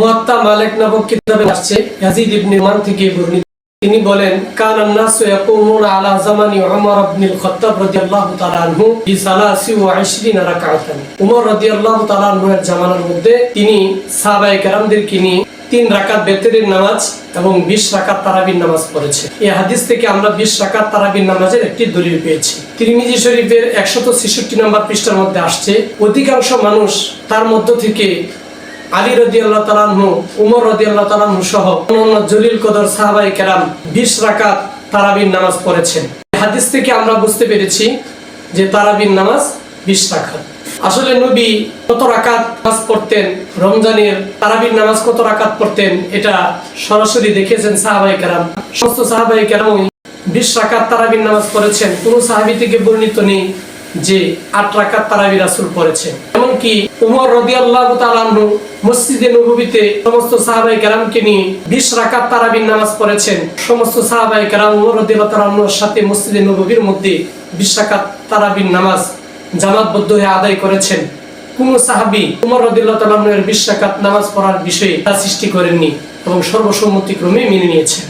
মুয়াত্তা মালিক নামক কিতাবে আসছে ইয়াজিদ ইবনে মান থেকে বর্ণিত। তিনি বলেন, কানান নাসু ইয়াকুমুনা আলা জামানি উমর ইবনুল খাত্তাব রাদিয়াল্লাহু তাআলা আনহু বি 23 রাকাতান। উমর রাদিয়াল্লাহু তাআলা আনহুর জামানার মধ্যে তিনি সাহাবায়ে কেরামদেরকে নিয়ে 3 রাকাত বেতরের নামাজ এবং 20 রাকাত তারাবির নামাজ পড়েছে। এই হাদিস থেকে আমরা 20 রাকাত তারাবির নামাজের একটি দলিল পেয়েছি। তিরমিজি শরীফের 166 নম্বর পৃষ্ঠার মধ্যে আসছে, অধিকাংশ মানুষ তার মধ্য থেকে আলী রাদিয়াল্লাহু তাআলা আনহু, উমর রাদিয়াল্লাহু তাআলা আনহু সহ অন্যান্য জলিল কদর সাহাবায়ে কেরাম 20 রাকাত তারাবির নামাজ পড়েছেন। এই হাদিস থেকে আমরা বুঝতে পেরেছি যে তারাবির নামাজ 20 রাকাত। আসলে নবী কত রাকাত নামাজ পড়তেন, রমজানের তারাবির নামাজ কত রাকাত পড়তেন, এটা সরাসরি দেখেছেন সাহাবায়ে কেরাম। সমস্ত সাহাবায়ে কেরামই 20 রাকাত তারাবির নামাজ পড়েছেন। কোন সাহাবী থেকে বর্ণিত নেই যে 8 রাকাত তারাবি রাসূল পড়েছেন। এমনকি উমর রাদিয়াল্লাহু তাআলা আনহু মসজিদে নববীতে সমস্ত সাহাবায়ে কেরামকে নিয়ে 20 রাকাত তারাবির নামাজ পড়েছেন। সমস্ত সাহাবায়ে কেরাম উমর রাদিয়াল্লাহু তাআলা আনহুর সাথে মসজিদে নববীর মধ্যে 20 রাকাত তারাবির নামাজ জামাতবদ্ধ হয়ে আদায় করেছেন। কোন সাহাবী উমর রাদিয়াল্লাহু তাআলা আনহুর 20 রাকাত নামাজ পড়ার বিষয়ে সৃষ্টি করেননি এবং সর্বসম্মতিক্রমে মেনে নিয়েছেন।